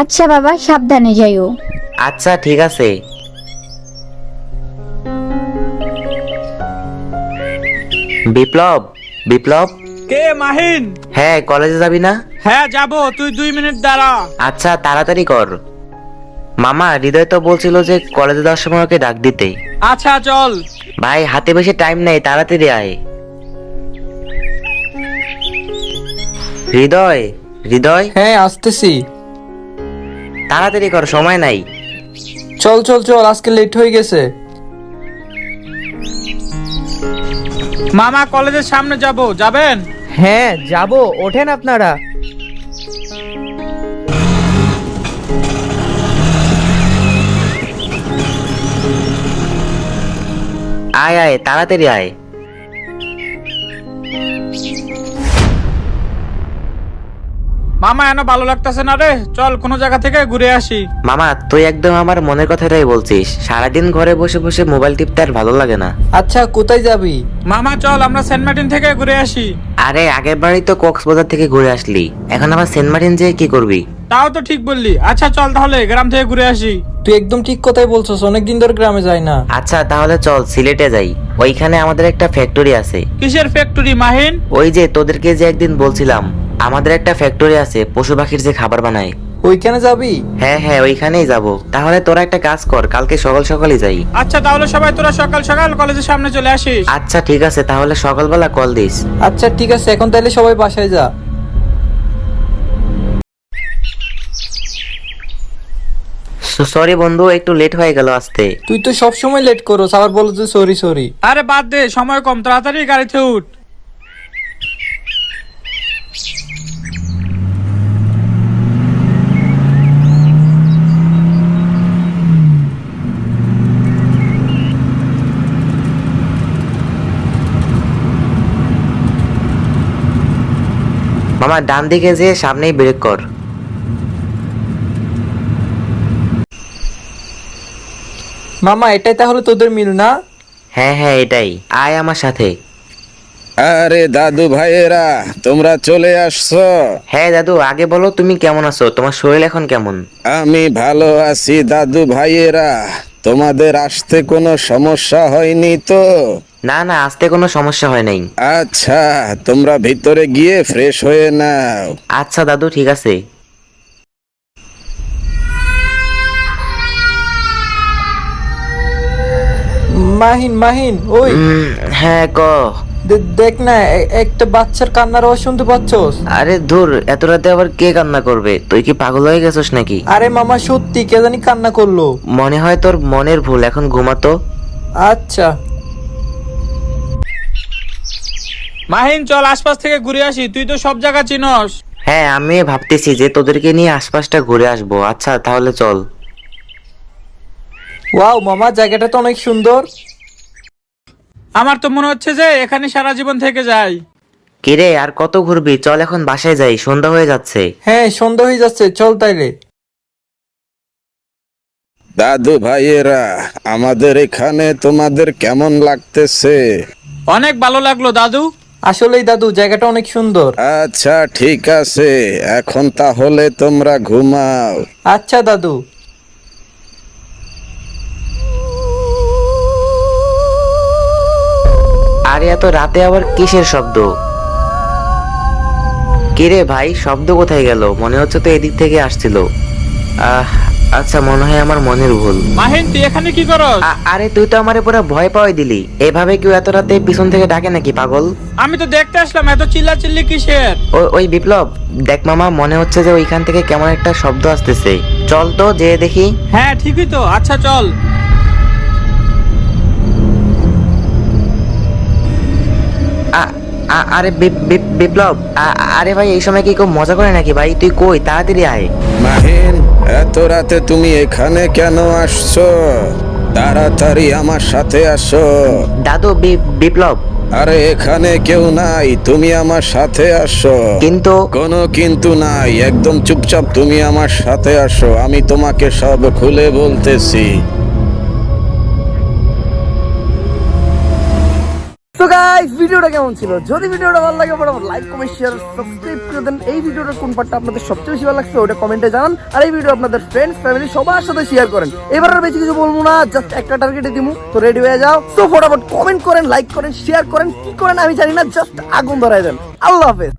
আচ্ছা বাবা, সাবধানে যাইও। আচ্ছা ঠিক আছে। বিপ্লব, বিপ্লব। কে মাহিন? হ্যাঁ, কলেজে যাবি না? হ্যাঁ যাব, তুই 2 মিনিট দাঁড়া। আচ্ছা তাড়াতাড়ি কর। মামা, হৃদয় তো বলছিল যে কলেজে যাওয়ার সময় ওকে ডাক দিতে। আচ্ছা চল। ভাই, হাতে বেশি টাইম নেই, তাড়াতাড়ি আয়। হৃদয়, হৃদয়, হ্যাঁ আসতেছি। তাড়াতাড়ি কর, সময় নাই। চল চল চল, আজকে লেট হয়ে গেছে। মামা কলেজের সামনে যাব, যাবেন? হ্যাঁ যাব, ওঠেন আপনারা। আয় আয়, তাড়াতাড়ি আয়। মামা এনে ভালো লাগতেছে না রে, চল কোনো জায়গা থেকে ঘুরে আসি। মামা, তুই একদম আমার মনের কথাটাই বলছিস। সারাদিন ঘরে বসে বসে মোবাইল টিপতে আর ভালো লাগে না। আচ্ছা কোথায় যাবি? মামা চল আমরা সেন্ট মার্টিন থেকে ঘুরে আসি। আরে, আগের বারই তো কক্সবাজার থেকে ঘুরে আসলি, এখন আবার সেন্ট মার্টিন যেয়ে কি করবি? তাও তো ঠিক বললি। আচ্ছা চল তাহলে গ্রাম থেকে ঘুরে আসি। তুই একদম ঠিক কথাই বলছস, অনেকদিন ধরে গ্রামে যাই না। আচ্ছা তাহলে চল সিলেটে যাই। ওইখানে আমাদের একটা ফ্যাক্টরি আছে। কিসের ফ্যাক্টরি মাহিন? ওই যে তোদেরকে যে একদিন বলছিলাম, আমাদের একটা ফ্যাক্টরি আছে পশু পাখির যে খাবার বানায়। ওইখানে যাবি? হ্যাঁ হ্যাঁ, ওইখানেই যাব। তাহলে তোরা একটা কাজ কর, কালকে সকাল সকালই যাই। আচ্ছা তাহলে সবাই তোরা সকাল সকাল কলেজের সামনে চলে আসিস। আচ্ছা ঠিক আছে, তাহলে সকালবেলা কল দিস। আচ্ছা ঠিক আছে, এখন তাহলে সবাই বাসায় যা। সরি বন্ধু, একটু লেট হয়ে গেল আসতে। তুই তো সব সময় লেট করস, আবার বলো যে সরি সরি। আরে বাদ দে, সময় কম, তাড়াতাড়ি গাড়িতে উঠ। মামা, ডান দিকে যে সামনেই ব্রেক কর। মামা এটাই তাহলে তোদের মিল না? হ্যাঁ হ্যাঁ, এটাই। আয় আমার সাথে। আরে দাদু ভাইয়েরা, তোমরা চলে আসছো? হ্যাঁ দাদু, আগে বলো তুমি কেমন আছো, তোমার শরীর এখন কেমন? আমি ভালো আছি দাদু ভাইয়েরা। তোমাদের আসতে কোনো সমস্যা হয়নি তো? না না, আসতে কোনো সমস্যা হয় নাই। আচ্ছা, তোমরা ভিতরে গিয়ে ফ্রেশ হয়ে নাও। আচ্ছা দাদু, ঠিক আছে। মাহিন মাহিন, ওই হ্যাঁ ক। দেখ না, একটা বাচ্চার কান্নার আওয়াজ শুনতে পাচ্ছস? আরে ধুর, এত রাতে আবার কে কান্না করবে? তুই কি পাগল হয়ে গেছিস নাকি? আরে মামা সত্যি, কে জানি কান্না করলো। মনে হয় তোর মনের ভুল, এখন ঘুমাতো। আচ্ছা মাহিন চল আশপাশ থেকে ঘুরে আসি, তুই তো সব জায়গা চিনস। হ্যাঁ, আমি ভাবতেছি যে তোদেরকে নিয়ে আশপাশটা ঘুরে আসবো। আচ্ছা তাহলে চল। ওয়াও মামা, জায়গাটা তো অনেক সুন্দর। আমার তো মনে হচ্ছে যে এখানে সারা জীবন থেকে যাই। কিরে, আর কত ঘুরবি? চল এখন বাসায় যাই, সন্ধ্যা হয়ে যাচ্ছে। হ্যাঁ সন্ধ্যা হয়ে যাচ্ছে, চল তাইলে। দাদু ভাইয়েরা, আমাদের এখানে তোমাদের কেমন লাগতেছে? অনেক ভালো লাগলো দাদু। আসলেই দাদু, জায়গাটা অনেক সুন্দর। আচ্ছা ঠিক আছে, এখন তাহলে তোমরা ঘুমাও। আচ্ছা দাদু। আরে এত রাতে আবার কিসের শব্দ? কিরে ভাই, শব্দ কোথায় গেল? মনে হচ্ছে তো এদিক থেকে আসছিল। আচ্ছা, মনে হয় আমার মনের ভুল। মাহিন তুই এখানে কি করস? আরে তুই তো আমারে পুরো ভয় পাওয়াই দিলি। এভাবে কেউ এত রাতে পিছন থেকে ডাকে নাকি, পাগল? আমি তো দেখতে আসলাম, এত চিল্লা চিল্লি কিসের? ওই বিপ্লব, দেখ মামা, মনে হচ্ছে যে ওইখান থেকে কেমন একটা শব্দ আসতেছে। চল তো যেয়ে দেখি। হ্যাঁ ঠিকই তো, আচ্ছা চল। আরে বিপ্লব, আরে ভাই, এই সময় কি কেউ মজা করে নাকি ভাই? তুই কই, তাড়াতাড়ি আয়। মাহিন, এত রাতে তুমি এখানে কেন আসছো? তাড়াতাড়ি আমার সাথে আসো। দাদু, বিপ্লব। আরে এখানে কেউ নাই, তুমি আমার সাথে আসো। কিন্তু কোনো কিন্তু নাই, একদম চুপচাপ তুমি আমার সাথে আসো, আমি তোমাকে সব খুলে বলতেছি। তো গাইস ভিডিওটা কেমন ছিল? যদি ভিডিওটা ভালো লাগে ফটাফট লাইক কমেন্ট শেয়ার সাবস্ক্রাইব করে দেন। এই ভিডিওটার কোন পার্টটা আপনাদের সবচেয়ে বেশি ভালো লাগছে ওটা কমেন্টে জানান, আর এই ভিডিও আপনাদের ফ্রেন্ডস ফ্যামিলি সবার সাথে শেয়ার করেন। এবার আর বেশি কিছু বলবো না, জাস্ট একটা টার্গেটে দিমু, তো রেডি হয়ে যাও। তো ফটাফট কমেন্ট করেন, লাইক করেন, শেয়ার করেন, কি করেন আমি জানি না, জাস্ট আগুন ধরায় দেন। আল্লাহ হাফেজ।